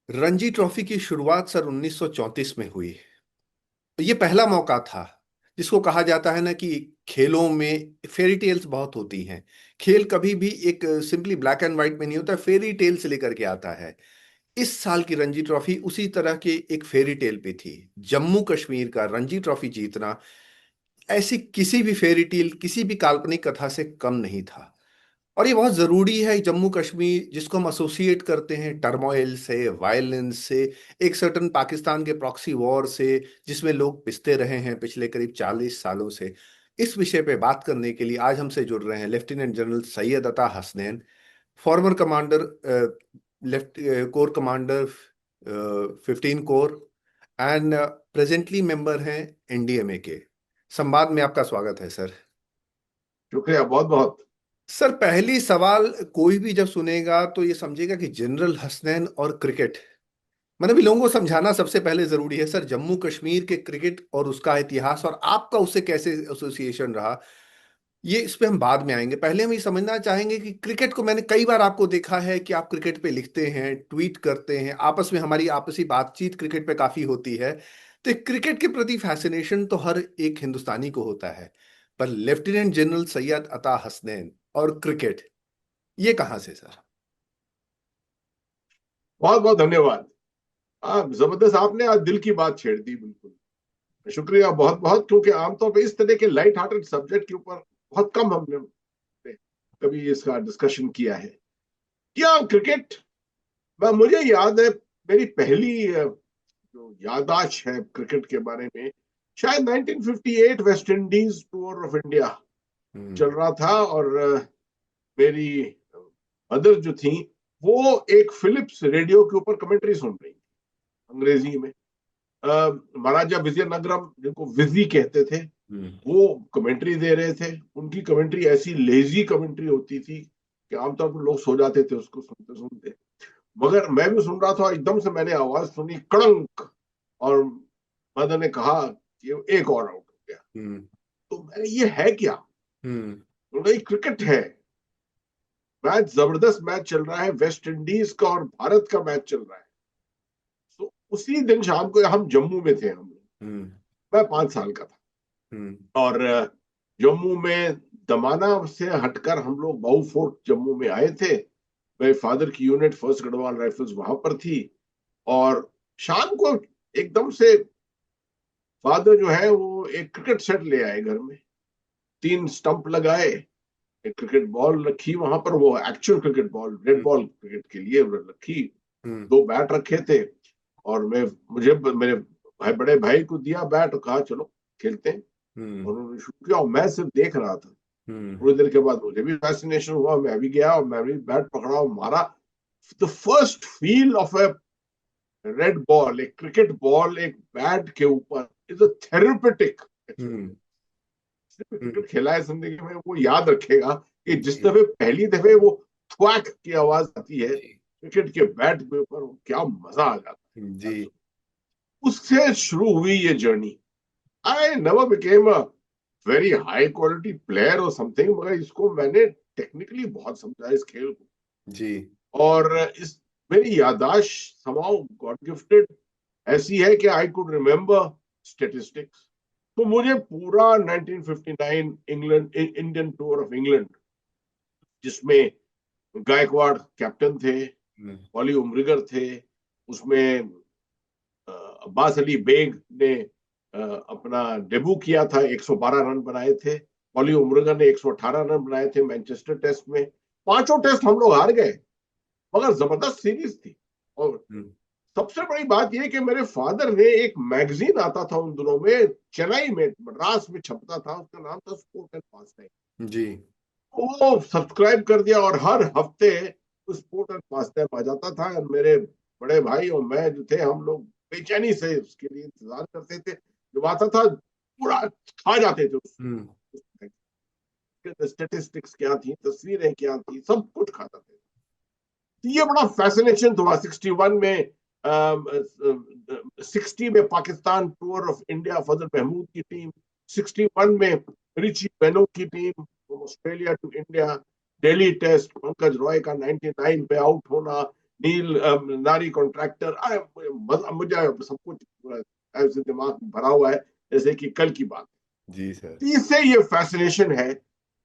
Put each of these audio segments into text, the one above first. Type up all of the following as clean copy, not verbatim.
Ranji trophy की शुरुआत sir 1934 में हुई। ये पहला मौका था जिसको कहा जाता है ना कि खेलों में फेरी टेल्स बहुत होती हैं। खेल कभी भी एक सिंपली ब्लैक एंड व्हाइट में नहीं होता, फेरी टेल से लेकर के आता है। इस साल की रणजी ट्रॉफी उसी तरह के एक फेरी टेल पे थी। जम्मू कश्मीर का रणजी ट्रॉफी जीतना ऐसी किसी भी फेरी टेल, किसी भी काल्पनिक कथा से कम नहीं था। और ये बहुत जरूरी है। जम्मू कश्मीर जिसको हम एसोसिएट करते हैं टर्मोइल से, वायलेंस से, एक सर्टन पाकिस्तान के प्रॉक्सी वॉर से, जिसमें लोग पिसते रहे हैं पिछले करीब 40 सालों से। इस विषय पे बात करने के लिए आज हमसे जुड़ रहे हैं लेफ्टिनेंट जनरल सैयद अता Hasnain, farmer commander, left core commander 15 core, and presently member हैं एनडीएमए के। संवाद में आपका स्वागत है सर। शुक्रिया बहुत बहुत। सर पहली सवाल, कोई भी जब सुनेगा तो ये समझेगा कि जनरल हसनैन और क्रिकेट, मैंने भी लोगों को समझाना सबसे पहले जरूरी है सर। जम्मू कश्मीर के क्रिकेट और उसका इतिहास और आपका उससे कैसे एसोसिएशन रहा, ये इस पे हम बाद में आएंगे। पहले हम ये समझना चाहेंगे कि क्रिकेट को, मैंने कई बार आपको देखा है कि आप क्रिकेट पे लिखते हैं, ट्वीट करते हैं, आपस में हमारी आपसी बातचीत क्रिकेट पे काफी होती है। तो क्रिकेट के प्रति फैसिनेशन तो हर एक हिंदुस्तानी को होता है, पर लेफ्टिनेंट जनरल सैयद अता हसनैन और क्रिकेट, ये कहाँ से सर? बहुत बहुत धन्यवाद। आप जबरदस्त, आपने आज दिल की बात छेड़ दी। बिल्कुल शुक्रिया बहुत बहुत, क्योंकि आमतौर पे इस तरह के लाइट हार्टेड सब्जेक्ट के ऊपर बहुत कम हमने कभी इसका डिस्कशन किया है। क्या क्रिकेट, मुझे याद है मेरी पहली जो याददाश्त है क्रिकेट के बारे में, शायद 1958 West Indies tour of India चल हम्म। रहा था। और मेरी मदर जो थी, वो एक फिलिप्स रेडियो के ऊपर कमेंट्री सुन रही थी अंग्रेजी में। महाराजा विजय नगरम, जिनको विजी कहते थे, हम्म। वो कमेंट्री दे रहे थे। उनकी कमेंट्री ऐसी लेजी कमेंट्री होती थी कि आमतौर पर लोग सो जाते थे उसको सुनते सुनते। मगर मैं भी सुन रहा था, एकदम से मैंने आवाज सुनी कड़ंक, और मदर ने कहा कि एक और आउट हो गया। हम्म। तो मैंने, ये है क्या? हम्म। तो नहीं, क्रिकेट है। मैच, जबरदस्त मैच चल रहा है, वेस्ट इंडीज का और भारत का मैच चल रहा है। तो उसी दिन शाम को हम जम्मू में थे, हम, हम्म। मैं 5 साल का था। हम्म। और जम्मू में दमाना से हटकर हम लोग बाऊ फोर्ट जम्मू में आए थे। मेरे फादर की यूनिट फर्स्ट गढ़वाल राइफल्स वहां पर थी। और शाम को एकदम से फादर जो है वो एक क्रिकेट सेट ले आए घर में। 3 स्टंप लगाए, एक क्रिकेट बॉल रखी वहां पर, वो एक्चुअल क्रिकेट बॉल, रेड हम्म। बॉल क्रिकेट के लिए रखी। हम्म। 2 बैट रखे थे। और मुझे मेरे बड़े भाई को दिया बैट और कहा चलो खेलते हैं। हम्म। और उन्होंने शुरू किया और मैं सिर्फ देख रहा था। हम्म। थोड़ी देर के बाद मुझे भी फैसिनेशन हुआ, मैं भी गया और मैं भी बैट पकड़ा और मारा। The first feel of A red ball, एक क्रिकेट बॉल एक बैट के ऊपर, is a therapeutic hmm. Experience. सिर्फ हम्म। क्रिकेट खेला है जिंदगी में, वो याद रखेगा कि जिस जी। दफे पहली दफे वो थ्वैक की आवाज आती है जी। क्रिकेट के बैट के ऊपर, क्या मजा आ जाता जी। है। उससे शुरू हुई ये journey. I never became a very high quality player और समथिंग, मगर इसको मैंने टेक्निकली बहुत समझा इस खेल को। जी। और इस, मेरी यादाश्त समाउ गॉड गिफ्टेड ऐसी है कि आई कुड रिमेम्बर स्टेटिस्टिक्स। तो मुझे पूरा 1959 England Indian tour of England, जिसमें गायकवाड़ कैप्टन थे, हम्म। पॉली उमरिगर थे, उसमें अब्बास अली बेग ने अपना डेब्यू किया था, 112 रन बनाए थे। पॉली उमरिगर ने 118 रन बनाए थे मैनचेस्टर टेस्ट में। पांचों टेस्ट हम लोग हार गए, मगर जबरदस्त सीरीज थी। और हम्म। सबसे बड़ी बात यह कि मेरे फादर ने, एक मैगजीन आता था उन दिनों में, चेन्नई में, मद्रास में छपता था, उसका नाम था स्पोर्ट एंड पास टाइम। जी। वो सब्सक्राइब कर दिया और हर हफ्ते स्पोर्ट एंड पास टाइम आ जाता था। और मेरे बड़े भाई और मैं जो थे, हम लोग बेचैनी से उसके लिए इंतजार करते थे। जब आता था पूरा खा जाते थे हम्म। स्टेटिस्टिक्स क्या थी, तस्वीरें क्या थी, सब कुछ खाता थे। ये बड़ा फैसिनेशन हुआ 61 में। 60 में Pakistan tour of India, Fazal Mahmood की टीम। 61 में रिची बेनो की team from Australia to India. Delhi test, Pankaj Roy का 99 पे आउट होना, नील नारी कॉन्ट्रैक्टर, अरे मुझे सब कुछ पूरा ऐसे दिमाग में भरा हुआ है जैसे कि कल की बात। जी सर। तो इससे ये फैसिनेशन है,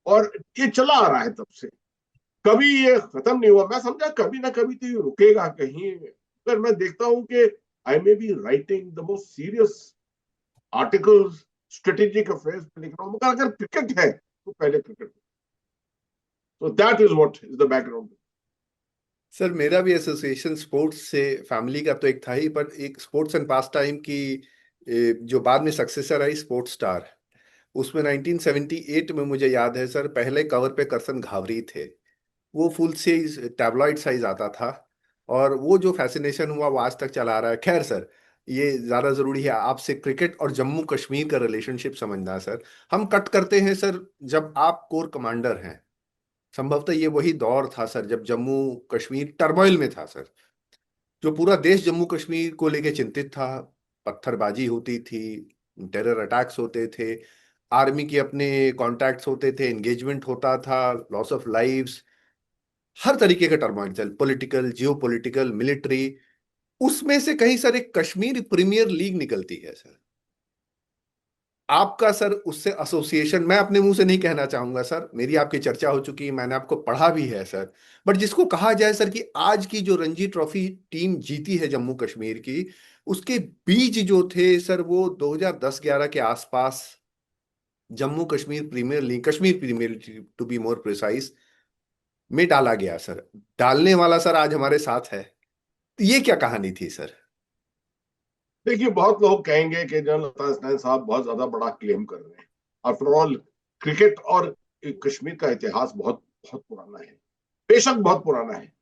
और ये चला आ रहा है तब से, कभी ये खत्म नहीं हुआ। मैं समझा कभी ना कभी तो ये रुकेगा कहीं, अगर मैं देखता हूं कि I may be writing the most serious articles, strategic affairs पे लिख रहा हूं, मगर अगर क्रिकेट है तो पहले क्रिकेट। तो that is what is the background. Sir मेरा भी एसोसिएशन स्पोर्ट्स से फैमिली का तो एक था ही, पर एक स्पोर्ट्स एंड पास टाइम की जो बाद में सक्सेसर आई स्पोर्ट्स स्टार, उसमें 1978 में मुझे याद है सर, पहले कवर पे करसन घावरी थे। वो फुल साइज टैबलॉइड साइज आता था, और वो जो फैसिनेशन हुआ वो आज तक चला आ रहा है। खैर सर, ये ज्यादा जरूरी है आपसे क्रिकेट और जम्मू कश्मीर का रिलेशनशिप समझना सर। हम कट करते हैं सर, जब आप कोर कमांडर हैं, संभवतः ये वही दौर था सर जब जम्मू कश्मीर टर्मोइल में था सर, जो पूरा देश जम्मू कश्मीर को लेके चिंतित था। पत्थरबाजी होती थी, टेरर अटैक्स होते थे, आर्मी के अपने कॉन्टैक्ट्स होते थे, एंगेजमेंट होता था, लॉस ऑफ लाइव्स, हर तरीके का टर्मोइल चल, पॉलिटिकल, जियो पॉलिटिकल, मिलिट्री। उसमें से कहीं सर एक कश्मीर प्रीमियर लीग निकलती है सर। आपका सर उससे एसोसिएशन, मैं अपने मुंह से नहीं कहना चाहूंगा सर, मेरी आपकी चर्चा हो चुकी है, मैंने आपको पढ़ा भी है सर। बट जिसको कहा जाए सर कि आज की जो रणजी ट्रॉफी टीम जीती है जम्मू कश्मीर की, उसके बीज जो थे सर वो 2010-11 के आसपास Jammu Kashmir premier league, Kashmir premier league to be more precise, में डाला गया सर। डालने वाला सर आज हमारे साथ है। तो ये क्या कहानी थी सर? देखिए, बहुत लोग कहेंगे कि जनरल अता हसनैन साहब बहुत ज्यादा बड़ा क्लेम कर रहे हैं। आफ्टर ऑल, क्रिकेट और कश्मीर का इतिहास बहुत बहुत पुराना है, बेशक बहुत पुराना है,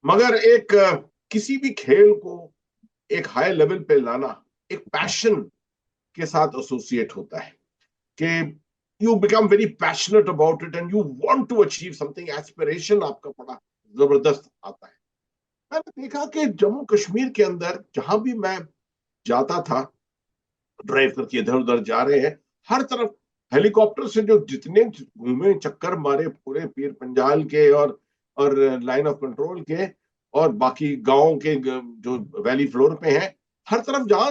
मगर एक किसी भी खेल को एक हाई लेवल पे लाना एक पैशन के साथ एसोसिएट होता है, कि you become very passionate about it and you want to achieve something, aspiration आपका बड़ा जबरदस्त आता है। मैंने देखा कि जम्मू कश्मीर के अंदर जहां भी मैं जाता था, ड्राइव करके इधर उधर जा रहे हैं, हर तरफ हेलीकॉप्टर से जो जितने घूमे चक्कर मारे पूरे पीर पंजाल के और लाइन ऑफ कंट्रोल के और बाकी गांव के जो वैली फ्लोर पे हैं, हर तरफ जहां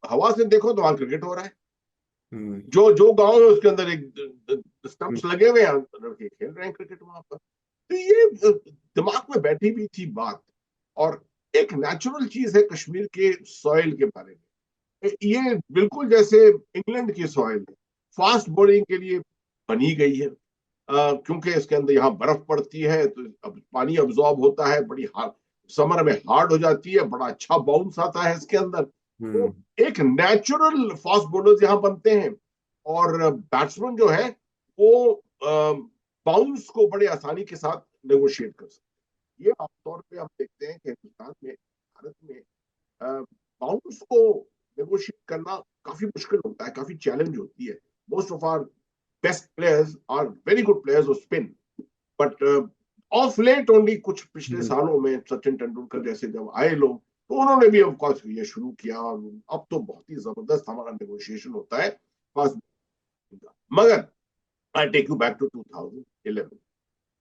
हवा से देखो तो वहां क्रिकेट हो रहा है। हम्म। जो जो गांव है उसके अंदर एक स्टंप्स लगे हुए हैं, लड़के खेल रहे हैं क्रिकेट वहां पर। तो ये दिमाग में बैठी भी थी बात। और एक नेचुरल चीज है कश्मीर के सॉइल के बारे में, ये बिल्कुल जैसे इंग्लैंड की सॉइल है, फास्ट बॉलिंग के लिए बनी गई है। क्योंकि इसके अंदर यहाँ बर्फ पड़ती है तो अब पानी अब्जॉर्ब होता है, बड़ी हार्ड, समर में हार्ड हो जाती है, बड़ा अच्छा बाउंस आता है इसके अंदर। तो हम्म। एक नेचुरल फास्ट बॉलर्स यहाँ बनते हैं, और बैट्समैन जो है वो बाउंस को बड़े आसानी के साथ नेगोशिएट कर सकते हैं। ये आमतौर पे हम देखते हैं कि हिंदुस्तान में, भारत में बाउंस को नेगोशिएट करना काफी मुश्किल होता है, काफी चैलेंज होती है। Most of our best players are very good players of spin, but of late only कुछ पिछले हम्म। सालों में सचिन तेंदुलकर जैसे जब आए लोग, तो उन्होंने भी ऑफकोर्स ये शुरू किया, और अब तो बहुत ही जबरदस्त हमारा नेगोशिएशन होता है फास्ट। मगर I take you back to 2011।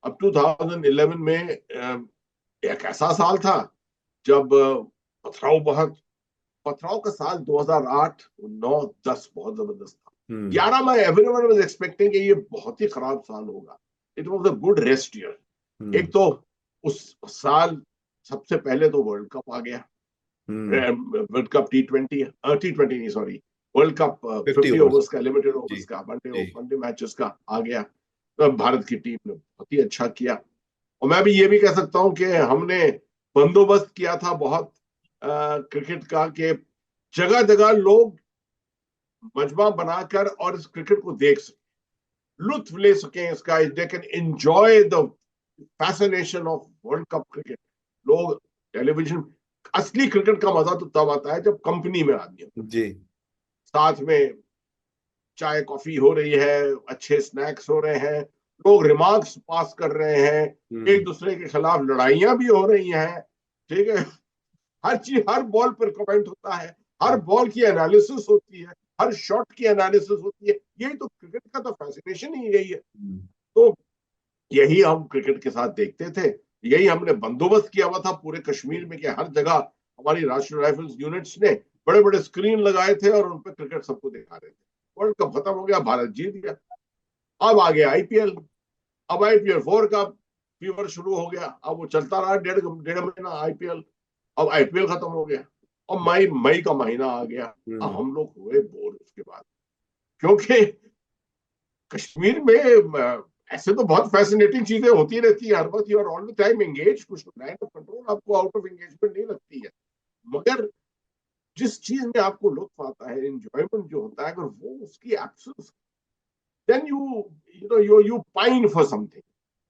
अब 2011 में एक ऐसा साल था जब पथराव बहुत, पथराव का साल 2008, 9, 10 बहुत जबरदस्त था। हम्म। 11 में एवरीवन वाज एक्सपेक्टिंग कि ये बहुत ही खराब साल होगा। It was a good rest year. Hmm. एक तो उस साल सबसे पहले तो वर्ल्ड कप आ गया, हम्म। वर्ल्ड कप T20, T20 नहीं sorry, world cup 50 50 overs. Overs का, लिमिटेड जी। ओवर्स का, वनडे जी। वनडे मैचेस का आ गया। तो भारत की टीम ने बहुत ही अच्छा किया, और मैं भी ये भी कह सकता हूं कि हमने बंदोबस्त किया था बहुत क्रिकेट का, कि जगह जगह लोग मजमा बनाकर और इस क्रिकेट को देख सके, लुत्फ ले सके इसका, they can enjoy the fascination of world cup cricket. लोग टेलीविजन, असली क्रिकेट का मजा तो तब आता है जब कंपनी में आदमी हो, जी। साथ में चाय कॉफी हो रही है, अच्छे स्नैक्स हो रहे हैं, लोग रिमार्क्स पास कर रहे हैं, एक हम्म। दूसरे के खिलाफ लड़ाइयां भी हो रही हैं, ठीक है, हर चीज, हर बॉल पर कमेंट होता है, हर बॉल की एनालिसिस होती है, हर शॉट की एनालिसिस होती है। यही तो क्रिकेट का तो फैसिनेशन ही यही है। हम्म। तो यही हम क्रिकेट के साथ देखते थे, यही हमने बंदोबस्त किया हुआ था पूरे कश्मीर में कि हर जगह हमारी राष्ट्रीय राइफल्स यूनिट्स ने बड़े बड़े स्क्रीन लगाए थे और उन पर क्रिकेट सबको दिखा रहे थे। वर्ल्ड कप खत्म हो गया, भारत जीत गया। अब आ गया आईपीएल। अब आईपीएल 4 का फीवर शुरू हो गया। अब वो चलता रहा डेढ़ डेढ़ महीना आईपीएल। अब आईपीएल खत्म हो गया और मई मई का महीना आ गया। अब हम्म। हम लोग हुए बोर उसके बाद, क्योंकि कश्मीर में ऐसे तो बहुत फैसिनेटिंग चीजें होती रहती है हर वक्त, you are all the time engage, कुछ लाइन ऑफ कंट्रोल आपको आउट ऑफ एंगेजमेंट नहीं लगती है। मगर जिस चीज में आपको लुत्फ आता है, एंजॉयमेंट जो होता है, अगर वो उसकी absence, then you pine for something.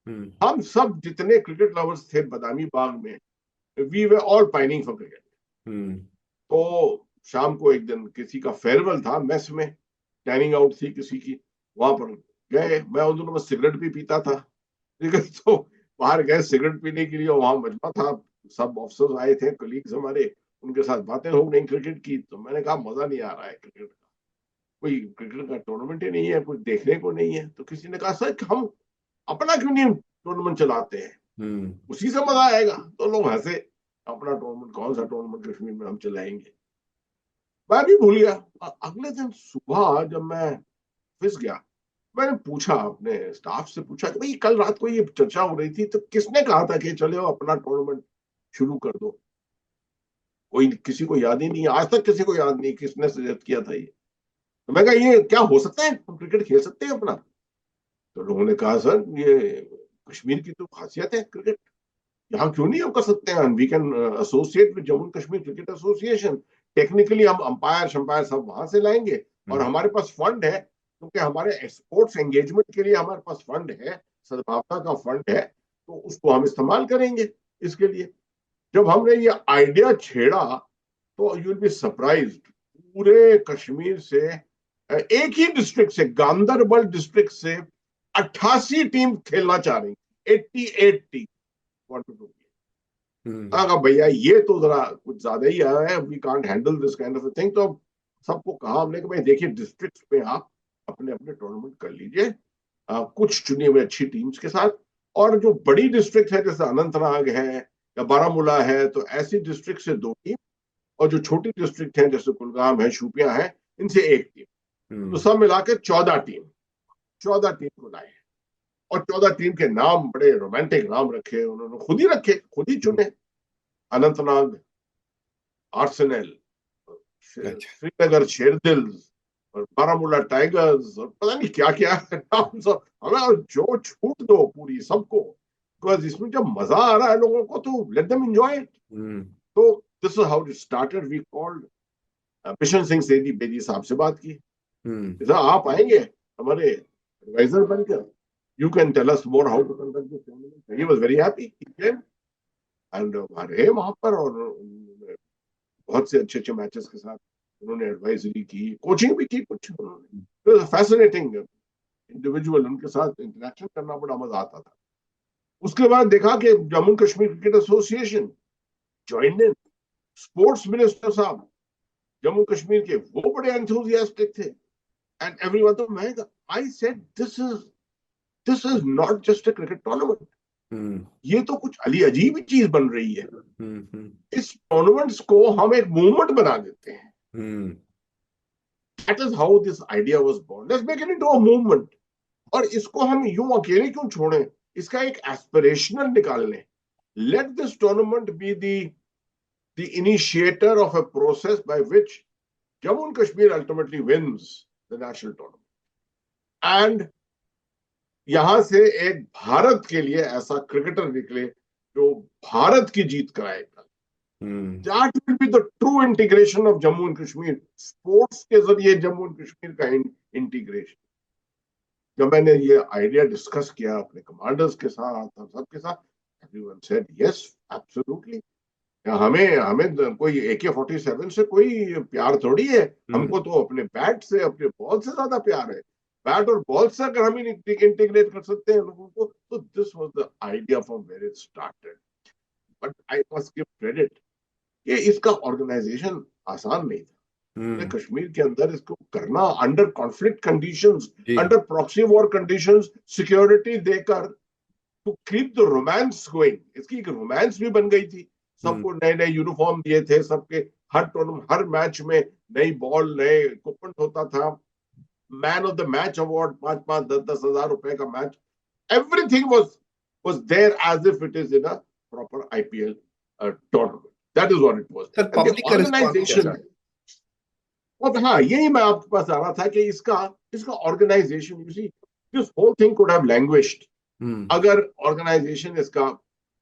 Hmm. हम सब जितने क्रिकेट लवर्स थे बदामी बाग में, we were all pining for cricket. Hmm. तो शाम को एक दिन किसी का फेयरवेल था, मेस में डाइनिंग आउट थी किसी की, वहां पर गए। मैं उन दिनों में सिगरेट भी पीता था, ठीक है। तो बाहर गए सिगरेट पीने के लिए, वहां मजमा था, सब ऑफिसर्स आए थे, कलीग्स हमारे, उनके साथ बातें हो गई क्रिकेट की। तो मैंने कहा मजा नहीं आ रहा है क्रिकेट का, कोई क्रिकेट का टूर्नामेंट ही नहीं है, कुछ देखने को नहीं है। तो किसी ने कहा सर हम अपना क्यों नहीं टूर्नामेंट चलाते हैं, हम्म। उसी से मजा आएगा। तो लोग हंसे, अपना टूर्नामेंट, कौन सा टूर्नामेंट कश्मीर में हम चलाएंगे। मैं भी भूल गया। अगले दिन सुबह जब मैं ऑफिस गया, मैंने पूछा, अपने स्टाफ से पूछा कि भाई कल रात को ये चर्चा हो रही थी, तो किसने कहा था कि चले अपना टूर्नामेंट शुरू कर दो। कोई, किसी को याद ही नहीं है, आज तक किसी को याद नहीं किसने सजेस्ट किया था ये। तो मैं कहा ये क्या हो सकता है, हम क्रिकेट खेल सकते हैं अपना। तो लोगों ने कहा सर ये कश्मीर की तो खासियत है क्रिकेट, यहाँ क्यों नहीं हम कर सकते हैं, we can associate with Jammu Kashmir cricket association. Technically हम अंपायर शंपायर सब वहां से लाएंगे, और हम्म। हमारे पास फंड है, क्योंकि हमारे स्पोर्ट्स एंगेजमेंट के लिए हमारे पास फंड है, सद्भावना का फंड है, तो उसको हम इस्तेमाल करेंगे इसके लिए। जब हमने ये आइडिया छेड़ा, तो यू विल बी सरप्राइज्ड, पूरे कश्मीर से, एक ही डिस्ट्रिक्ट से, गांदरबल डिस्ट्रिक्ट से 88 टीम खेलना चाह रही, 88 टीम वांट टू डू। हम्म। कहा भैया ये तो जरा कुछ ज्यादा ही आया है, we can't handle this kind of thing. तो सबको कहा हमने कि भाई देखिए, डिस्ट्रिक्ट में आप अपने अपने टूर्नामेंट कर लीजिए, कुछ चुनी हुई अच्छी टीम्स के साथ। और जो बड़ी डिस्ट्रिक्ट है, जैसे अनंतनाग है या बारामूला है, तो ऐसी डिस्ट्रिक्ट से 2 टीम, और जो छोटी डिस्ट्रिक्ट है जैसे कुलगाम है, शूपिया है, इनसे 1 टीम। तो हम्म। सब मिला के 14 टीम, 14 टीम को लाए। और 14 टीम के नाम बड़े रोमांटिक नाम रखे उन्होंने, खुद ही रखे, खुद ही चुने। अनंतनाग आर्सेनल, अच्छा। श्रीनगर शेरदिल्स, और बारामूला टाइगर्स, और पता नहीं क्या क्या नाम सब। हमें जो छूट दो पूरी सबको, बिकॉज इसमें जब मजा आ रहा है लोगों को, तो let them enjoy it. Hmm. तो this is how it started. We called Bishan Singh Sethi Bedi sahab से बात की, हम्म। सर आप आएंगे हमारे एडवाइजर बनकर, you can tell us more how to conduct this tournament. He was very happy, he came and रहे वहां पर, और बहुत से अच्छे अच्छे मैचेस के साथ उन्होंने एडवाइजरी की, कोचिंग भी की कुछ उन्होंने। फैसिनेटिंग इंडिविजुअल, उनके साथ इंटरेक्शन करना बड़ा मजा आता था। उसके बाद देखा कि Jammu Kashmir cricket association join in, sports minister साहब जम्मू कश्मीर के वो बड़े एंथुजियास्टिक थे, एंड एवरीवन। तो मैं, I said this is not just a cricket tournament, hmm. ये तो कुछ अली अजीब ही चीज बन रही है। हम्म। इस टूर्नामेंट्स को हम एक मूवमेंट बना देते हैं। Hmm. That is how this idea was born, let's make it into a movement. और इसको हम यूं अकेले क्यों छोड़ें, इसका एक एस्पिरेशनल निकाल लें। Let this tournament be the initiator of a process by which Jammu and Kashmir ultimately wins the national tournament. And यहां से एक भारत के लिए ऐसा क्रिकेटर निकले जो भारत की जीत कराएगा। हम्म। That will be the true integration of Jammu and Kashmir. Sports के जरिए जम्मू एंड कश्मीर का इंटीग्रेशन। जब मैंने ये आइडिया डिस्कस किया अपने कमांडर्स के साथ और सबके साथ, एवरीवन सेड यस, एब्सोल्युटली। हमें हमें कोई AK-47 से कोई प्यार थोड़ी है, हम्म। हमको तो अपने बैट से, अपने बॉल से ज्यादा प्यार है। बैट और बॉल से अगर हम इंटीग्रेट कर सकते हैं लोगों को, तो this was the idea from where it started. But I must give credit कि इसका ऑर्गेनाइजेशन आसान नहीं था। हम्म। कश्मीर के अंदर इसको करना अंडर कॉन्फ्लिक्ट कंडीशंस, जी। Under proxy war conditions, security देकर, to keep the romance going, इसकी एक रोमांस भी बन गई थी। सबको नए नए यूनिफॉर्म दिए थे, सबके हर टूर्नामेंट हर मैच में नई बॉल नए इक्विपमेंट होता था, man of the match award, 5-5, 10-10 हजार रुपए का match, everything was there as if it is in a proper IPL tournament. That is what it was. Sir And the public का response कैसा organization, और हाँ यही मैं आपके पास आ रहा था कि इसका इसका organisation, you see this whole thing could have languished hmm. अगर ऑर्गेनाइजेशन इसका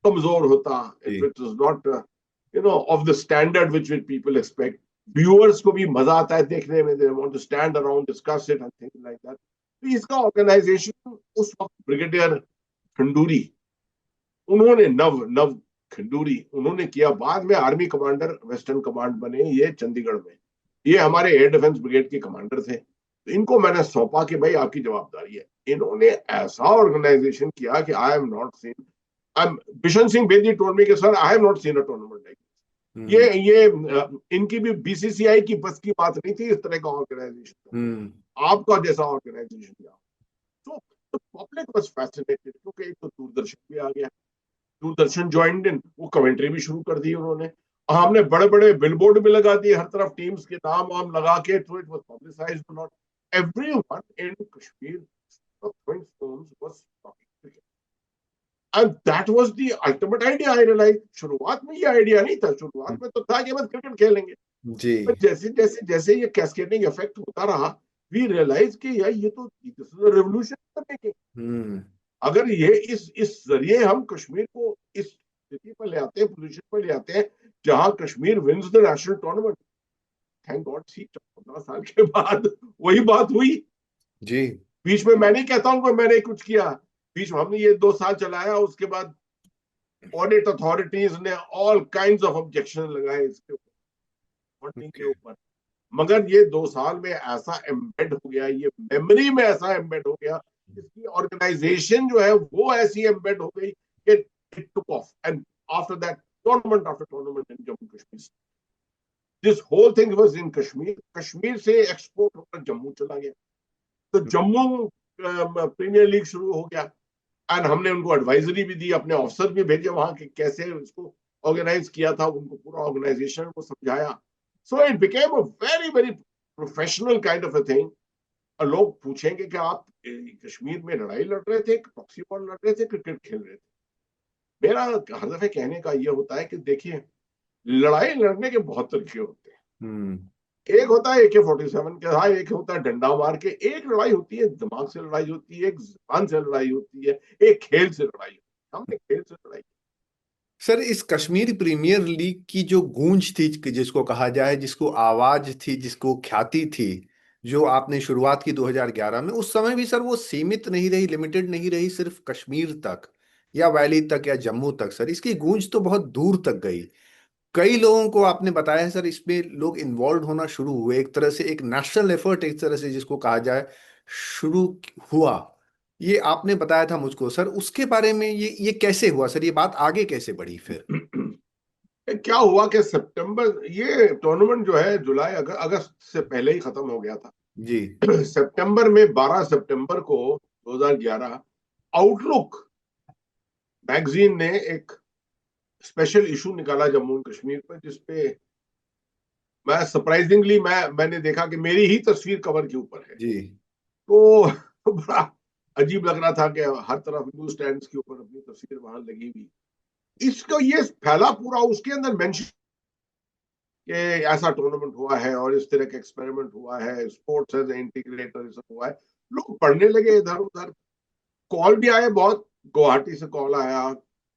कमजोर होता, इफ जी। It is not of the standard which people expect. Viewers को भी मजा आता है देखने में, they want to stand around discuss it and things like that. तो इसका ऑर्गेनाइजेशन उस वक्त ब्रिगेडियर खंडूरी, उन्होंने नव नव खंडूरी उन्होंने किया, बाद में आर्मी कमांडर वेस्टर्न कमांड बने ये चंडीगढ़ में, ये हमारे एयर डिफेंस ब्रिगेड के कमांडर थे। तो इनको मैंने सौंपा कि भाई आपकी जवाबदारी है। इन्होंने ऐसा ऑर्गेनाइजेशन किया कि I am not seen, Bishan Singh Bedi told me कि sir I have not seen a tournament like, ये इनकी भी बीसीसीआई की बस की बात नहीं थी इस तरह का ऑर्गेनाइजेशन, आपका जैसा ऑर्गेनाइजेशन किया। तो पब्लिक वाज फैसिनेटेड, क्योंकि एक तो दूरदर्शन भी आ गया, दूरदर्शन ज्वाइंड इन, वो कमेंट्री भी शुरू कर दी उन्होंने, हमने बड़े बड़े बिलबोर्ड भी लगा दिए हर तरफ टीम्स के नाम वाम लगा के, तो it was publicised not everyone in Kashmir throwing stones was talking to him. And that was the ultimate idea, I realized. शुरुआत में ये आइडिया नहीं था, शुरुआत में तो था कि बस क्रिकेट खेलेंगे, जी। पर जैसे जैसे जैसे ये कैस्केडिंग इफेक्ट होता रहा, वी रियलाइज कि यार ये तो रेवोल्यूशन मेकिंग, अगर ये इस जरिए हम कश्मीर को इस स्थिति पर ले आते हैं, पोजीशन पर ले आते हैं जहां Kashmir wins the national tournament. Thank God see 15 साल के बाद वही बात हुई जी। बीच में। मैं नहीं कहता हूं कि मैंने कुछ किया, बीच में हमने ये 2 साल चलाया, उसके बाद ऑडिट अथॉरिटीज ने ऑल काइंड्स ऑफ ऑब्जेक्शन लगाए इसके ऊपर, फंडिंग के ऊपर, मगर ये 2 साल में ऐसा एम्बेड हो गया, ये मेमोरी में ऐसा एम्बेड हो गया, इसकी ऑर्गेनाइजेशन जो है वो ऐसी एम्बेड हो गई कि it took off. And after that tournament after tournament in Jammu Kashmir, this whole thing was in Kashmir, Kashmir से एक्सपोर्ट होकर जम्मू चला गया, तो जम्मू प्रीमियर लीग शुरू हो गया। एंड हमने उनको एडवाइजरी भी दी, अपने ऑफिसर भी भेजे वहां के कैसे इसको ऑर्गेनाइज किया था, उनको पूरा ऑर्गेनाइजेशन को समझाया। So it became a very very professional kind of a thing. लोग पूछेंगे कि आप कश्मीर में लड़ाई लड़ रहे थे, प्रॉक्सी वॉर लड़ रहे थे, क्रिकेट खेल रहे थे? मेरा हर दफे कहने का ये होता है कि देखिए, लड़ाई लड़ने के बहुत तरीके होते हैं। एक होता है AK-47 के, हाँ, एक होता है डंडा मार के, एक लड़ाई होती है दिमाग से लड़ाई होती है, एक जुबान से लड़ाई होती है, एक खेल से लड़ाई होती है। हमने खेल से लड़ाई। सर इस कश्मीर प्रीमियर लीग की जो गूंज थी, कि जिसको कहा जाए, जिसको आवाज थी, जिसको ख्याति थी, जो आपने शुरुआत की 2011 में, उस समय भी सर वो सीमित नहीं रही, लिमिटेड नहीं रही सिर्फ कश्मीर तक या वैली तक या जम्मू तक। सर इसकी गूंज तो बहुत दूर तक गई। कई लोगों को आपने बताया है सर, इसमें लोग इन्वॉल्व होना शुरू हुए, एक तरह से एक नेशनल एफर्ट, एक तरह से जिसको कहा जाए, शुरू हुआ। ये आपने बताया था मुझको सर, उसके बारे में ये कैसे हुआ सर, ये बात आगे कैसे बढ़ी फिर? क्या हुआ कि सितंबर, ये टूर्नामेंट जो है जुलाई अगस्त से पहले ही खत्म हो गया था जी। सितंबर में, 12 सितंबर को 2011 आउटलुक मैगजीन ने एक स्पेशल इशू निकाला जम्मू एंड कश्मीर पर, जिसपे मैं सरप्राइजिंगली मैंने देखा कि मेरी ही तस्वीर कवर के ऊपर है। जी। तो बड़ा अजीब लग रहा था कि हर तरफ न्यूज स्टैंड्स के ऊपर अपनी तस्वीर वहां लगी हुई। इसको ये फैला पूरा, उसके अंदर मेंशन कि ऐसा टूर्नामेंट हुआ है और इस तरह का एक्सपेरिमेंट हुआ है, स्पोर्ट्स एज इंटीग्रेटर सब हुआ है। लोग पढ़ने लगे इधर उधर, कॉल भी आए बहुत, गुवाहाटी से कॉल आया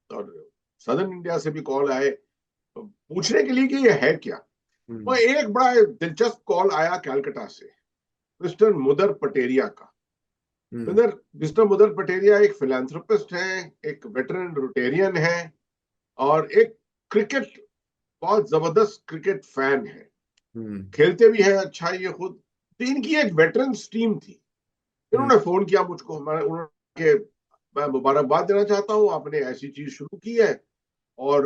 और सदर्न इंडिया से भी कॉल आए पूछने के लिए कि ये है क्या। तो एक बड़ा दिलचस्प कॉल आया कैलकाटा से, मिस्टर मुदर पटेरिया का। मिस्टर मुदर पटेरिया एक फिलेंथ्रोपिस्ट हैं, एक वेटरन रोटेरियन है, और एक क्रिकेट, बहुत जबरदस्त क्रिकेट फैन है, खेलते भी है अच्छा ये खुद। तो इनकी एक वेटरन्स टीम थी। इन्होंने फोन किया मुझको, मैं मुबारकबाद देना चाहता हूँ, आपने ऐसी चीज शुरू की है और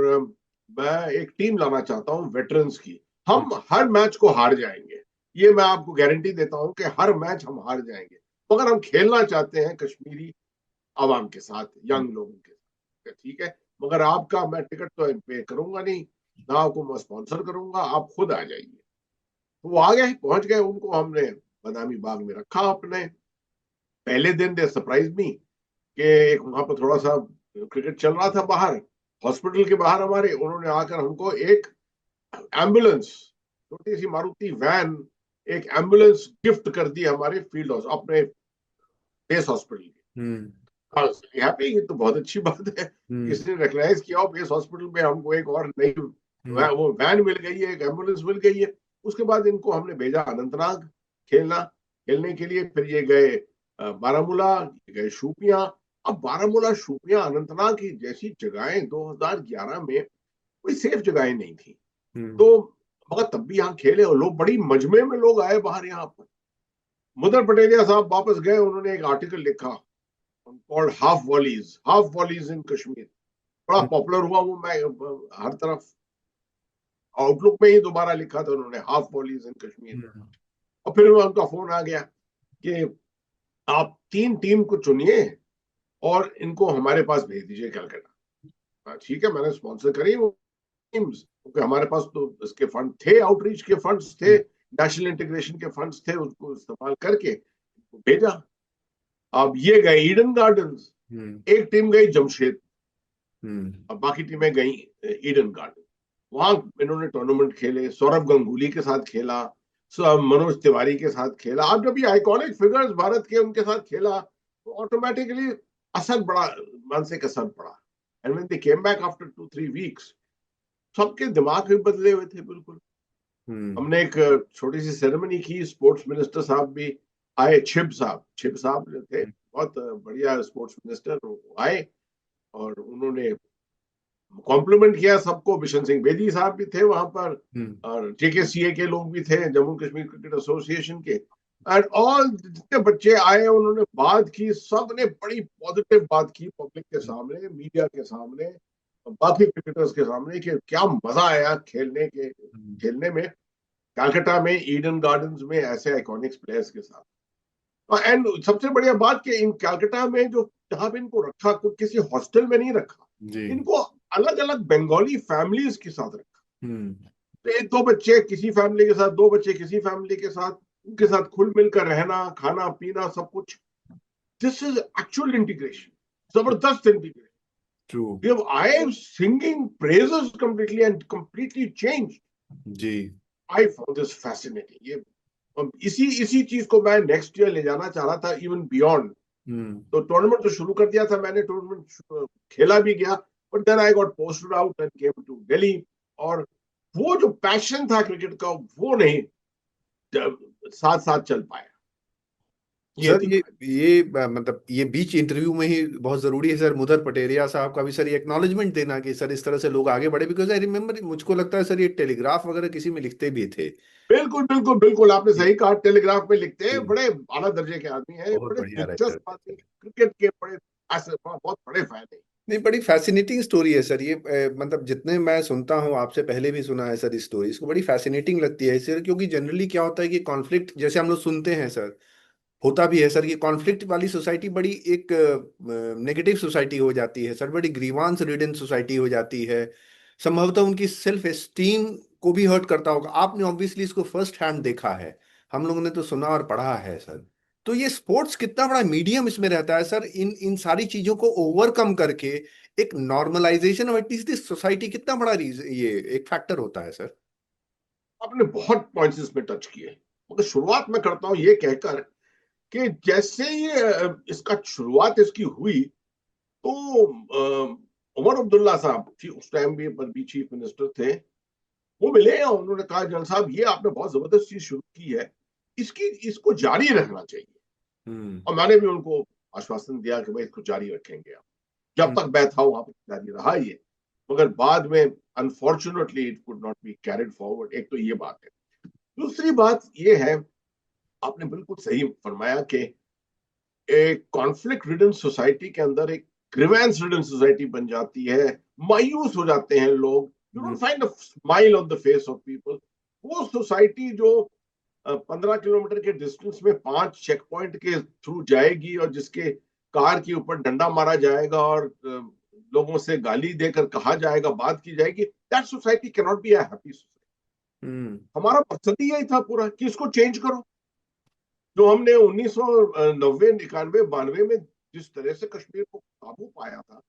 मैं एक टीम लाना चाहता हूँ वेटरन्स की। हम हर मैच को हार जाएंगे, ये मैं आपको गारंटी देता हूँ कि हर मैच हम हार जाएंगे, मगर हम खेलना चाहते हैं कश्मीरी आवाम के साथ, यंग लोगों के साथ। ठीक है, मगर आपका मैं टिकट तो पे करूंगा नहीं, ना आपको मैं स्पॉन्सर करूंगा, आप खुद आ जाइए। तो वो आ गए, पहुंच गए, उनको हमने बदामी बाग में रखा अपने। पहले दिन दे सरप्राइज मी कि एक वहां पर थोड़ा सा क्रिकेट चल रहा था बाहर, हॉस्पिटल के बाहर हमारे, उन्होंने आकर हमको एक एम्बुलेंस, छोटी सी मारुति वैन, एक एम्बुलेंस गिफ्ट कर दी हमारे फील्ड अपने बेस हॉस्पिटल की। हम्म। यहाँ पे ये तो बहुत अच्छी बात है, हम्म। किसी ने रिकग्नाइज किया हो बेस हॉस्पिटल में हमको एक और नई हम्म। वो वैन मिल गई है, एक एम्बुलेंस मिल गई है। उसके बाद इनको हमने भेजा अनंतनाग खेलने के लिए। फिर ये गए बारामूला, ये गए शोपियां। अब बारामूला, शोपियां, अनंतनाग की जैसी जगहें 2011 में कोई सेफ जगहें नहीं थी। हम्म। तो मगर तब भी यहाँ खेले, और लोग बड़ी मजमे में लोग आए बाहर यहाँ पर। मुदर पटेलिया साहब वापस गए, उन्होंने एक आर्टिकल लिखा कॉल्ड हाफ वॉलीज इन कश्मीर। बड़ा पॉपुलर हुआ वो, मैं हर तरफ आउटलुक में ही दोबारा लिखा था उन्होंने, हाफ वॉलीज इन कश्मीर। हम्म। और फिर उनका फोन आ गया कि आप 3 टीम को चुनिए और इनको हमारे पास भेज दीजिए कलकत्ता। ठीक है, मैंने स्पॉन्सर करी वो टीम्स, क्योंकि हमारे पास तो इसके फंड थे, आउटरीच के फंड्स थे, नेशनल इंटीग्रेशन के फंड्स थे, उसको इस्तेमाल करके भेजा। अब ये गए ईडन गार्डन्स, हम्म। एक टीम गई जमशेद, हम्म। और बाकी टीमें गई ईडन गार्डन। वहां इन्होंने टूर्नामेंट खेले, सौरभ गंगुली के साथ खेला, मनोज तिवारी के साथ खेला। अब जब ये आइकॉनिक फिगर्स भारत के उनके साथ खेला, तो ऑटोमेटिकली असर बड़ा, मानसिक असर पड़ा। And when they came back after 2-3 weeks, सबके दिमाग भी बदले हुए थे बिल्कुल। हम्म। हमने एक छोटी सी सेरेमनी की, स्पोर्ट्स मिनिस्टर साहब भी आए, छिब साहब जो थे, बहुत बढ़िया स्पोर्ट्स मिनिस्टर, आए और उन्होंने कॉम्प्लीमेंट किया सबको। बिशन सिंह बेदी साहब भी थे वहां पर, हम्म। और जेकेसीए के लोग भी थे, जम्मू कश्मीर क्रिकेट एसोसिएशन के। एंड ऑल जितने बच्चे आए उन्होंने बात की, सब ने बड़ी पॉजिटिव बात की पब्लिक के सामने, मीडिया के सामने, बाकी क्रिकेटर्स के सामने, कि क्या मजा आया खेलने में कलकत्ता में ईडन गार्डन्स में ऐसे आइकॉनिक प्लेयर्स के साथ। एंड सबसे बढ़िया बात कि इन कलकत्ता में जो जहां पे इनको रखा, कोई किसी हॉस्टल में नहीं रखा, जी। इनको अलग अलग बंगाली फैमिलीज के साथ रखा। हम्म। तो एक दो बच्चे किसी फैमिली के साथ, दो बच्चे किसी फैमिली के साथ, उनके साथ खुल मिलकर रहना, खाना पीना सब कुछ। दिस इज एक्चुअल इंटीग्रेशन, जबरदस्त integration. True. I am singing praises completely and completely change. जी। I found this fascinating. ये इसी इसी चीज को मैं नेक्स्ट ईयर ले जाना चाह रहा था, इवन बियॉन्ड। हम्म। तो टूर्नामेंट तो शुरू कर दिया था मैंने, टूर्नामेंट खेला भी गया, but then I got posted out and came to Delhi. और वो जो पैशन था क्रिकेट का, वो नहीं साथ साथ चल पाया, ये सर दिक्कत। मतलब ये बीच इंटरव्यू में ही बहुत जरूरी है सर, मुदर पटेरिया साहब का भी सर ये एक्नॉलेजमेंट देना कि सर इस तरह से लोग आगे बढ़े, बिकॉज आई रिमेम्बर, मुझको लगता है सर ये टेलीग्राफ वगैरह किसी में लिखते भी थे। बिल्कुल बिल्कुल बिल्कुल, आपने जी। सही कहा, टेलीग्राफ में लिखते जी। हैं, बड़े आला दर्जे के आदमी हैं, बहुत बड़े बढ़िया राइटर दिलचस्प थे। आदमी, क्रिकेट के बड़े ऐसे बहुत बड़े फैन है। नहीं, बड़ी फैसिनेटिंग स्टोरी है सर ये, मतलब जितने मैं सुनता हूँ, आपसे पहले भी सुना है सर इस स्टोरी, इसको बड़ी फैसिनेटिंग लगती है सर, क्योंकि जनरली क्या होता है कि कॉन्फ्लिक्ट जैसे हम लोग सुनते हैं सर, होता भी है सर, ये कॉन्फ्लिक्ट वाली सोसाइटी बड़ी एक नेगेटिव सोसाइटी हो जाती है सर, बड़ी ग्रीवांस रिडन सोसाइटी हो जाती है। संभवतः उनकी सेल्फ एस्टीम को भी हर्ट करता होगा। आपने ऑब्वियसली इसको फर्स्ट हैंड देखा है, हम लोगों ने तो सुना और पढ़ा है सर। तो ये स्पोर्ट्स कितना बड़ा मीडियम इसमें रहता है सर, इन इन सारी चीजों को ओवरकम करके एक normalisation of at least this society, कितना बड़ा ये एक फैक्टर होता है सर। आपने बहुत पॉइंट्स इसमें टच किए, मगर शुरुआत में करता हूँ ये कहकर कि जैसे ये इसका शुरुआत इसकी हुई, तो उमर अब्दुल्ला साहब उस टाइम भी पर भी चीफ मिनिस्टर थे, वो मिले और उन्होंने कहा, जनरल साहब ये आपने बहुत जबरदस्त चीज शुरू की है, इसको जारी रखना चाहिए। हम्म। और मैंने भी उनको आश्वासन दिया कि भाई इसको जारी रखेंगे। आप जब हम्म। तक मैं था वहां पर जारी रहा ये, मगर बाद में unfortunately it could not be carried forward. एक तो ये बात है। दूसरी बात ये है, आपने बिल्कुल सही फरमाया कि एक कॉन्फ्लिक्ट रिडन सोसाइटी के अंदर एक ग्रीवेंस रिडन सोसाइटी बन जाती है, मायूस हो जाते हैं लोग, you don't find a smile on the face of people. वो सोसाइटी जो 15 किलोमीटर के डिस्टेंस में 5 चेक पॉइंट के थ्रू जाएगी, और जिसके कार के ऊपर डंडा मारा जाएगा और लोगों से गाली देकर कहा जाएगा, बात की जाएगी, that society can not be a happy society. Hmm. हमारा मकसद ही यही था पूरा कि इसको चेंज करो। जो हमने 1990, 91, 92 में जिस तरह से कश्मीर को काबू पाया था,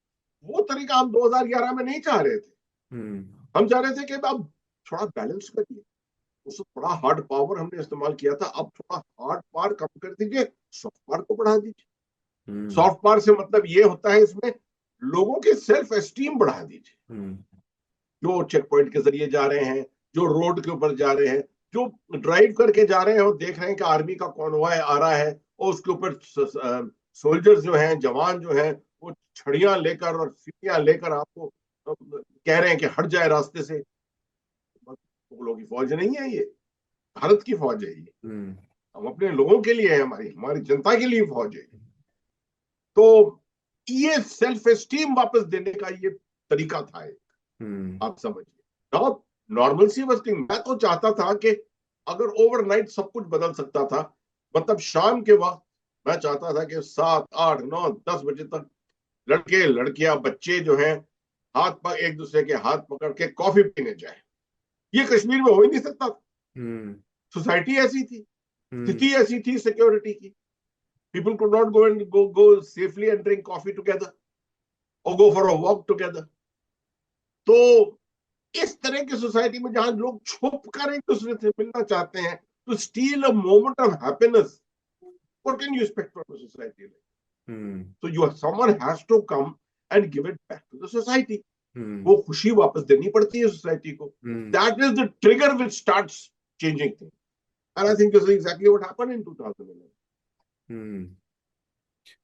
वो तरीका हम 2011 में नहीं चाह रहे थे। हम्म। हम चाह रहे थे कि अब थोड़ा बैलेंस करिए। उसको थोड़ा हार्ड पावर हमने इस्तेमाल किया था, अब थोड़ा हार्ड पावर कम कर दीजिए, सॉफ्ट पावर को बढ़ा दीजिए। हम्म। सॉफ्ट पावर से मतलब ये होता है इसमें लोगों की सेल्फ एस्टीम बढ़ा दीजिए। हम्म। जो चेक पॉइंट के जरिए जा रहे हैं, जो रोड के ऊपर जा रहे हैं, जो ड्राइव करके जा रहे हैं और देख रहे हैं कि आर्मी का कॉन्वॉय आ रहा है और उसके ऊपर सोल्जर्स जो हैं, जवान जो हैं, वो छड़ियां लेकर और सीढ़ियां लेकर आपको कह रहे हैं कि हट जाए रास्ते से। मुगलों की फौज नहीं है ये, भारत की फौज है ये। हम्म। हम अपने लोगों के लिए है, हमारी हमारी जनता के लिए फौज है। तो ये सेल्फ एस्टीम वापस देने का ये तरीका था एक, हम्म। आप समझिए। नॉट नॉर्मल सी बस थिंग। मैं तो चाहता था कि अगर ओवरनाइट सब कुछ बदल सकता था, मतलब शाम के वक्त मैं चाहता था कि 7, 8, 9, 10 बजे तक लड़के लड़कियां बच्चे जो हैं हाथ पर एक दूसरे के हाथ पकड़ के कॉफी पीने जाए। ये कश्मीर में हो ही नहीं सकता था। हम्म। सोसाइटी ऐसी थी, हम्म। स्थिति ऐसी थी सिक्योरिटी की। People could not go and go safely and drink coffee together और go for a walk together. तो इस तरह की सोसाइटी में जहां लोग छुप कर एक दूसरे से मिलना चाहते हैं, to steal a moment of happiness, what can you expect from a society like? Hmm. So someone has to come and give it back to the society. हम्म। वो खुशी वापस देनी पड़ती है सोसाइटी को। हम्म। That is the trigger which starts changing things. And I think this is exactly what happened in 2011. Hmm.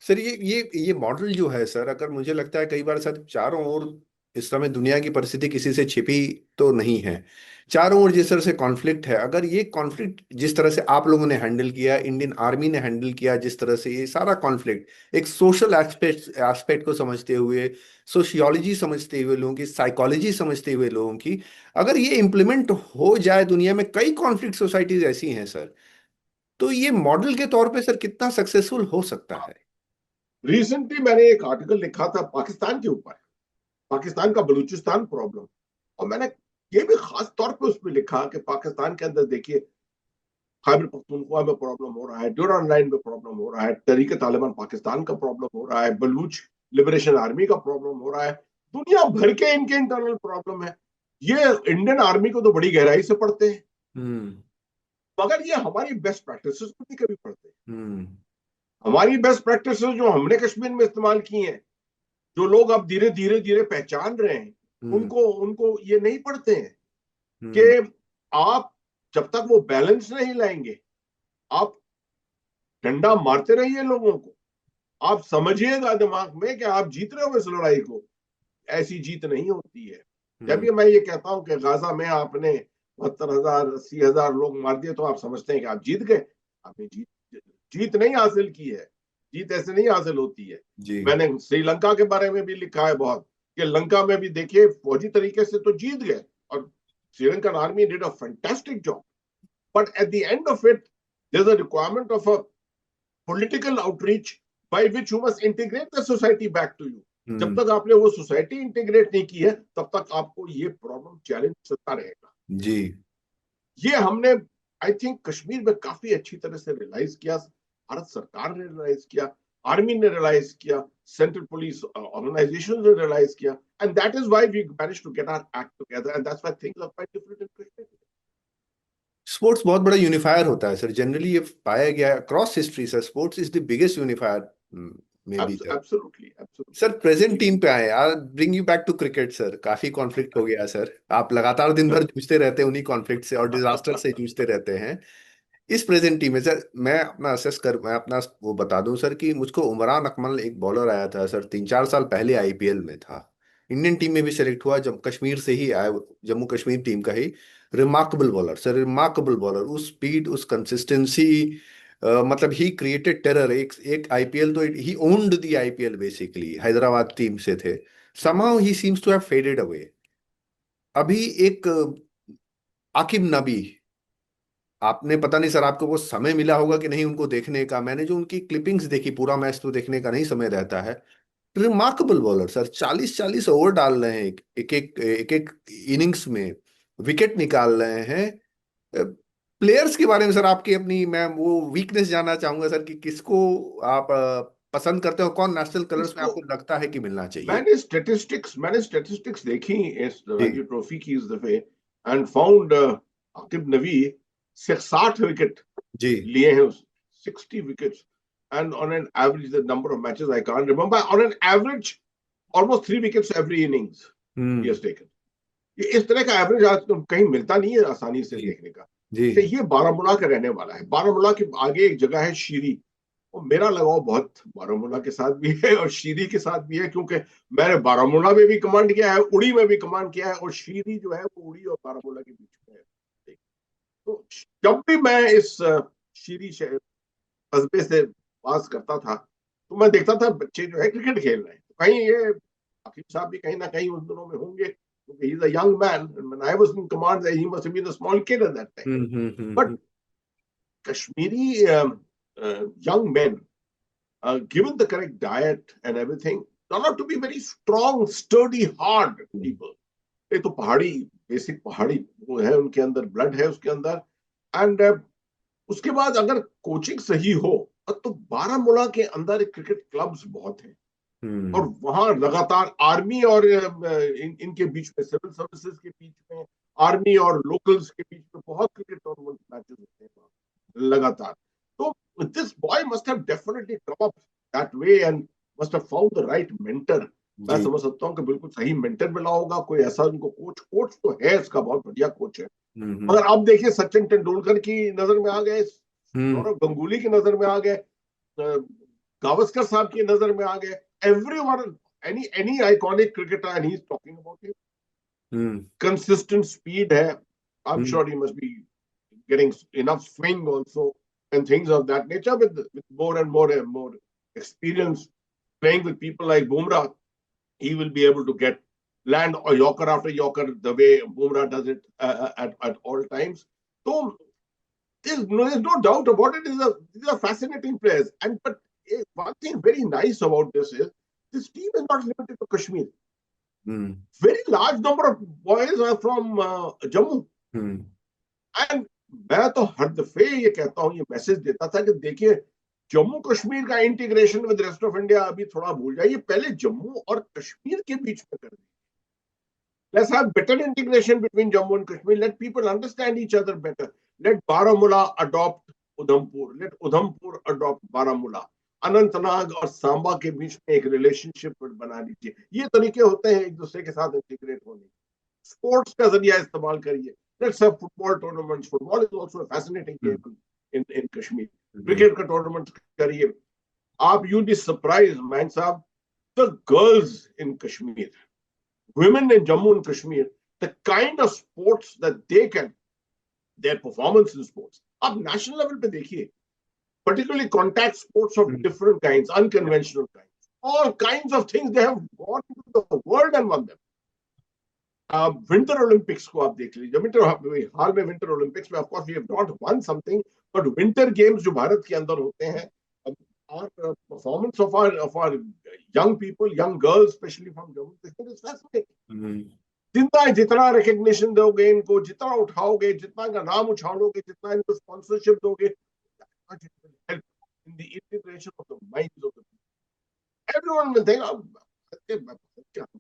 Sir, ये model जो है सर, अगर मुझे लगता है कई बार सर, चारों ओर इस समय दुनिया की परिस्थिति किसी से छिपी तो नहीं है। चारों ओर जिस तरह से कॉन्फ्लिक्ट है, अगर ये कॉन्फ्लिक्ट जिस तरह से आप लोगों ने हैंडल किया, इंडियन आर्मी ने हैंडल किया, जिस तरह से ये सारा कॉन्फ्लिक्ट एक सोशल एस्पेक्ट एस्पेक्ट को समझते हुए, सोशियोलॉजी समझते हुए, लोगों की साइकोलॉजी समझते हुए, लोगों की, अगर ये इम्प्लीमेंट हो जाए दुनिया में, कई कॉन्फ्लिक्ट सोसाइटीज ऐसी हैं सर, तो ये मॉडल के तौर पे सर कितना सक्सेसफुल हो सकता है? रिसेंटली मैंने एक आर्टिकल लिखा था पाकिस्तान के ऊपर, पाकिस्तान का बलूचिस्तान प्रॉब्लम। और मैंने ये भी खास तौर पे उसमें लिखा कि पाकिस्तान के अंदर देखिए खैबर पख्तूनख्वा में प्रॉब्लम हो रहा है, ड्यूरान लाइन में प्रॉब्लम हो रहा है, तहरीक तालिबान पाकिस्तान का प्रॉब्लम हो रहा है, बलूच लिबरेशन आर्मी का प्रॉब्लम हो रहा है। दुनिया भर के इनके इंटरनल प्रॉब्लम है। ये इंडियन आर्मी को तो बड़ी गहराई से पढ़ते हैं, हम्म। मगर ये हमारी बेस्ट प्रैक्टिसेस को भी कभी पढ़ते हैं। हम्म। हमारी बेस्ट प्रैक्टिसेस जो हमने कश्मीर में इस्तेमाल की हैं, जो लोग अब धीरे धीरे धीरे पहचान रहे हैं, हम्म। उनको उनको ये नहीं पढ़ते हैं हम्म। कि आप जब तक वो बैलेंस नहीं लाएंगे, आप डंडा मारते रहिए लोगों को। आप समझिएगा दिमाग में कि आप जीत रहे हो इस लड़ाई को, ऐसी जीत नहीं होती है। जब हम्म। भी मैं ये कहता हूं कि गाजा में आपने 72,000 80,000 लोग मार दिए, तो आप समझते हैं कि आप जीत गए। आपने जीत जीत नहीं हासिल की है। जीत ऐसे नहीं हासिल होती है। जी। मैंने श्रीलंका के बारे में भी लिखा है बहुत, कि लंका में भी देखिए फौजी तरीके से तो जीत गए, और Sri Lankan army did a fantastic job, but at the end of it there is a requirement of a political outreach by which you must integrate the society back to you. जब हम्म। तक आपने वो सोसाइटी इंटीग्रेट नहीं की है, तब तक आपको ये प्रॉब्लम चैलेंज चलता रहेगा। जी। ये हमने आई थिंक कश्मीर में काफी अच्छी तरह से रियलाइज किया, भारत सरकार ने रियलाइज किया, आर्मी ने रियलाइज किया, सेंट्रल पुलिस ऑर्गेनाइजेशन ने रियलाइज किया, and that is why we managed to get our act together, and that's why things are quite different in Kashmir. Sports बहुत बड़ा यूनिफायर होता है सर, जनरली ये पाया गया across history sir, sports is the biggest unifier maybe sir. Absolutely sir, absolutely present जी। Team पे आए, I bring you back to cricket sir. काफी कॉन्फ्लिक्ट हो गया सर, आप लगातार दिन भर जूझते रहते हैं उन्हीं कॉन्फ्लिक्ट से और डिजास्टर से जूझते रहते हैं। इस प्रेजेंट टीम में सर, मैं अपना वो बता दूं सर कि मुझको उमरान अकमल एक बॉलर आया था सर, 3-4 साल पहले आईपीएल में था, इंडियन टीम में भी सेलेक्ट हुआ, जब कश्मीर से ही आया, जम्मू कश्मीर टीम का ही। Remarkable bowler sir, remarkable bowler, उस स्पीड, उस कंसिस्टेंसी, मतलब ही क्रिएटेड टेरर। एक एक आईपीएल तो he owned the IPL basically, Hyderabad team से थे। Somehow he seems to have faded away. अभी एक आकिब नबी, आपने पता नहीं सर, आपको वो समय मिला होगा कि नहीं उनको देखने का, मैंने जो उनकी क्लिपिंग्स देखी, पूरा मैच तो देखने का नहीं समय रहता है, रिमार्केबल बॉलर सर, 40-40 ओवर डाल रहे हैं एक एक इनिंग्स में, विकेट निकाल रहे हैं। प्लेयर्स के बारे में सर आपकी अपनी, मैं वो वीकनेस जानना चाहूंगा सर कि किसको आप पसंद करते हो, कौन नेशनल कलर्स में इसको आपको लगता है कि मिलना चाहिए? मैंने स्टेटिस्टिक्स देखी इस जी। रणजी ट्रॉफी की इस दफे, and found Aqib Nabi 60 wicket जी। लिए हैं, 60 wickets, and on an average the number of matches I can't remember, on an average almost 3 wickets every innings he hmm. Has taken. ये इस तरह का एवरेज आज तो कहीं मिलता नहीं है आसानी से जी। देखने का। जी। अच्छा, ये बारामूला का रहने वाला है। बारामूला के आगे एक जगह है शीरी, और मेरा लगाव बहुत बारामूला के साथ भी है और शीरी के साथ भी है, क्योंकि मैंने बारामूला में भी कमांड किया है, उड़ी में भी कमांड किया है, और शीरी जो है वो उड़ी और बारामूला के बीच में है। तो जब भी मैं इस शीरी कस्बे से पास करता था, तो मैं देखता था बच्चे जो है क्रिकेट खेल रहे हैं। तो कहीं ये आकिब साहब भी कहीं ना कहीं उन दिनों में होंगे, क्योंकि he is a young man, when I was in command he must have been a small kid at that time. But Kashmiri young men, given the correct diet and everything, turn out to be very strong, sturdy, hard people. ये तो पहाड़ी, basic पहाड़ी वो है उनके अंदर, blood है उसके अंदर। एंड उसके बाद अगर कोचिंग सही हो, तो बारामूला के अंदर क्रिकेट क्लब्स बहुत हैं, और वहां लगातार आर्मी और इनके बीच में, सिविल सर्विसेज के बीच में, आर्मी और लोकल्स के बीच में बहुत क्रिकेट टूर्नामेंट मैचेस होते हैं लगातार। तो this boy must have definitely come up that way and must have found the right mentor. मैं जी। समझ सकता हूँ कि बिल्कुल सही मेंटर मिला होगा, कोई ऐसा उनको कोच तो है, इसका बहुत बढ़िया कोच है। हम्म। मगर आप देखिए, सचिन तेंदुलकर की नजर में आ गए, हम्म। सौरव गंगुली की नजर में आ गए, गावस्कर साहब की नजर में आ गए, everyone, any iconic cricketer, and he's talking about him. Hmm. Consistent speed hai. I'm hmm. sure he must be getting enough swing also, and things of that nature, with more and more experience playing with people like Bumrah. He will be able to land a yorker after yorker the way Bumrah does it at all times. So there's no doubt about it. These are fascinating players. But one thing very nice about this team is not limited to Kashmir. Very large number of boys are from Jammu. And मैं तो हर दफे ये कहता हूँ, ये message देता था कि देखिए, जम्मू कश्मीर का integration with rest of India अभी थोड़ा भूल जाइए, पहले जम्मू और कश्मीर के बीच में कर दीजिए। Let's have better integration between Jammu and Kashmir. Let people understand each other better. Let Baramulla adopt Udhampur. Let Udhampur adopt Baramulla. Anantnag और सांबा के बीच में एक रिलेशनशिप बना लीजिए। ये तरीके होते हैं एक दूसरे के साथ इंटीग्रेट होने। स्पोर्ट्स का जरिया इस्तेमाल करिए। Let's have football tournaments. Football is also a fascinating game in Kashmir. Cricket का टूर्नामेंट करिए आप। You'll be surprised, man साहब, the girls in Kashmir, women in Jammu and Kashmir, the kind of sports that they can, their performance in sports. आप national level पे देखिए, particularly contact sports of different kinds, unconventional kinds, all kinds of things they have gone into the world and won them. Winter Olympics को आप देख लीजिए, हाल में winter Olympics में, of course we have not won something, but winter games जो भारत के अंदर होते हैं, our performance of our young people, young girls, especially from Jammu and Kashmir, is fascinating. जितना रिकग्निशन दोगे इनको, जितना उठाओगे, जितना इनका नाम उछालोगे, जितना इनको स्पॉन्सरशिप दोगे, help in the integration of the minds of the people. Everyone will think,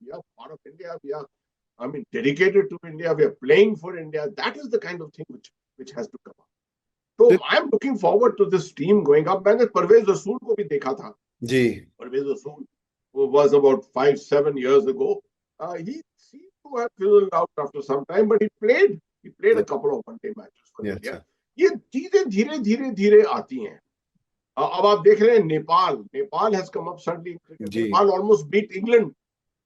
we are part of India, we are, I mean, dedicated to India, we are playing for India. That is the kind of thing which has to come up. So I'm looking forward to this team going up. मैंने परवेज रसूल को भी देखा था जी। परवेज रसूल was about 5-7 years ago. He seemed to have fizzled out after some time, but he played a couple of one-day matches for India. ये चीजें धीरे धीरे धीरे आती हैं। अब आप देख रहे हैं Nepal has come up suddenly in cricket. Nepal almost beat England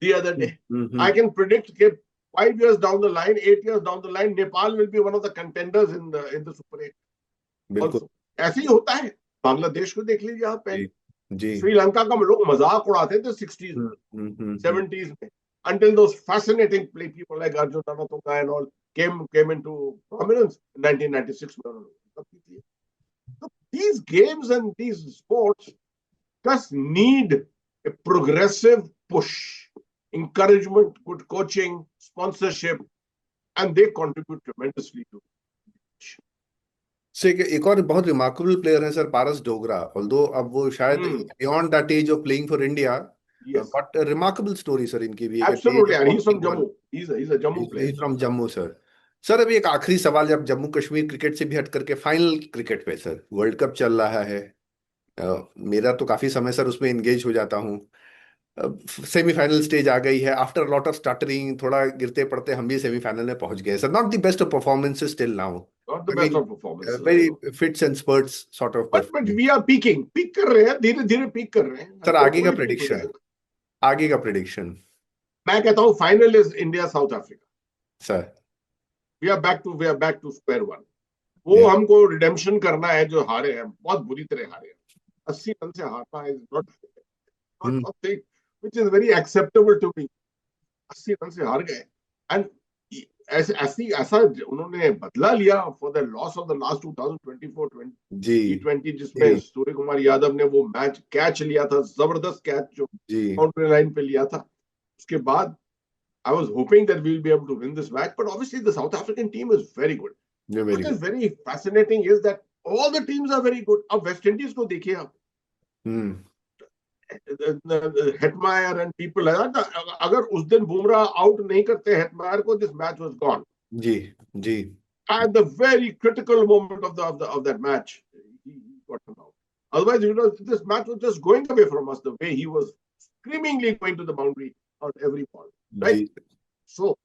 the other day. I can predict that 5 years down the line, 8 years down the line, Nepal will be one of the contenders in the Super 8. Also, ऐसे ही होता है। बांग्लादेश को देख लीजिए आप, पहले श्रीलंका का लोग मजाक उड़ाते थे 60s में, 70s में, until those fascinating people like Arjun Ranatunga and all came into prominence in 1996. So these games and these sports just need a progressive push, encouragement, good coaching, sponsorship, and they contribute tremendously to. से एक और बहुत remarkable player है sir, Paras Dogra. Although अब वो शायद Hmm. Beyond that age of playing for India, Yes, but remarkable story sir इनकी भी, एक एट absolutely, age and he's from 41। Jammu. He's a Jammu player. From Jammu sir. Sir अभी एक आखिरी सवाल, जब जम्मू कश्मीर क्रिकेट से भी हट करके फाइनल क्रिकेट पे सर, वर्ल्ड कप चल रहा है। मेरा तो काफी समय सर उसमें एंगेज हो जाता हूँ। सेमीफाइनल स्टेज आ गई है, आफ्टर लॉट ऑफ स्टार्टरिंग, थोड़ा गिरते पड़ते हम भी सेमीफाइनल में पहुंच गए sir. Not the best of performances till now, Not the best again of performances, I very know. Fits and sprouts sort of But performance. we are peaking. Peak कर रहे हैं, धीरे धीरे peak कर रहे हैं, सर आगे का hopefully peak हो प्रेडिक्शन, जाएगा। आगे का प्रेडिक्शन मैं कहता हूँ final is India South Africa. Sir. We are back to square one. वो या हमको रिडेम्पशन करना है, जो हारे हैं, बहुत बुरी तरह हारे हैं। 80 रन से हारना is not not hmm, something which is very acceptable to me. 80 run से हार गए, एंड ऐसा उन्होंने बदला लिया for the loss of the last 2024 जी T20, जिसमें जी सूर्य कुमार यादव ने वो मैच कैच लिया था, जबरदस्त कैच जो जी, बाउंड्री लाइन पे लिया था। उसके बाद I was hoping that we'll be able to win this match, but obviously the South African team is very good. ये very What is good. very fascinating is that all the teams are very good. अब West Indies को देखिए आप, हम्म, Hetmyer and people, अगर उस दिन Bumrah out नहीं करते हेटमायर को, दिस मैच वाज गॉन जी जी at the very critical moment of that match. He got him out. Otherwise, this match was just going away from us, the way he was screamingly going to the boundary on every ball, जी right? So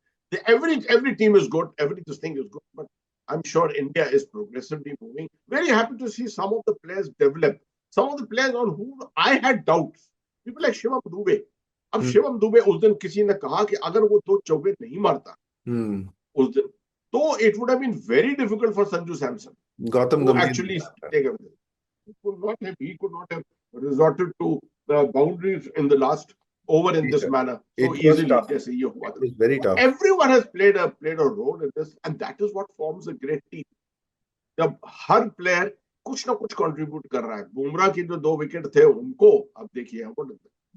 every team is good, every this thing is good, but I'm sure India is progressively moving. Very happy to see some of the players develop. Some of the players on whom I had doubts. People like Shivam Dube. अब हम्म शिवम दुबे, उस दिन किसी ने कहा कि अगर वो 2 चौके नहीं मारता हम्म, उस दिन, तो it would have been very difficult for Sanju Samson Gautam to गंभीर ने actually कहा था। take everything. He could not have resorted to boundaries in the last over in जी this sir, manner so it was easily, tough, जैसे ये हुआ it था। Was very So tough. everyone has played a role in this, and that is what forms a great team. जब हर player कुछ ना कुछ contribute कर रहा है। बुमराह की जो 2 विकेट थे उनको अब देखिए,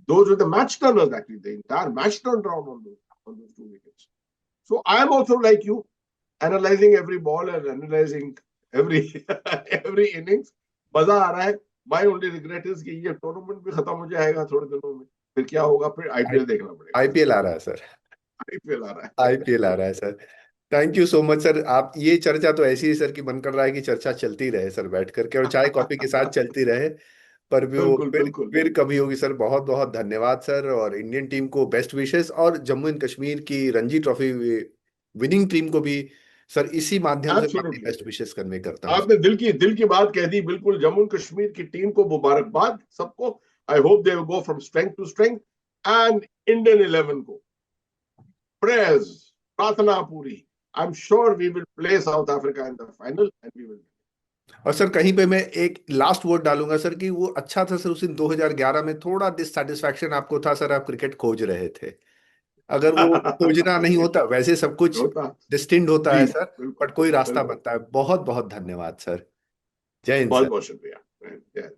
those were the match turners actually. The entire match turned around on those 2 wickets. So I am also like you, analyzing every ball and analyzing every every innings. मजा आ रहा है। My only regret is कि ये tournament भी खत्म हो जाएगा थोड़े दिनों में, फिर क्या होगा, फिर आईपीएल देखना पड़ेगा। आईपीएल आ रहा है सर, आईपीएल आ रहा है। आईपीएल आ रहा है sir. Thank you so much sir. आप ये चर्चा तो ऐसी है सर कि मन कर रहा है कि चर्चा चलती रहे सर, बैठ करके और चाय कॉफी के साथ चलती रहे। पर भी वो बिल्कुल बिल्कुल। फिर कभी होगी सर। बहुत बहुत धन्यवाद सर, और इंडियन टीम को बेस्ट विशेस, और जम्मू एंड कश्मीर की रणजी ट्रॉफी विनिंग टीम को भी सर इसी माध्यम से मैं अपनी एब्सोल्युटली, बेस्ट विशेस कन्वे करता हूँ। आपने दिल की बात कह दी। बिल्कुल, जम्मू कश्मीर की टीम को मुबारकबाद सबको। I hope they will go from strength to strength, and Indian 11 को प्रेयर्स, प्रार्थना पूरी। I am sure we will play South Africa in the final and we will. और सर कहीं पे मैं एक लास्ट वर्ड डालूंगा सर, कि वो अच्छा था सर उस दिन 2011 में थोड़ा डिससेटिस्फैक्शन आपको था सर, आप क्रिकेट खोज रहे थे। अगर वो खोजना नहीं होता, वैसे सब कुछ होता। डिस्टिंक्ट होता जी है सर, बिल्कुल बट कोई रास्ता बिल्कुल। बनता है। बहुत बहुत धन्यवाद सर। जय हिंद बहुत सर। बहुत शुक्रिया।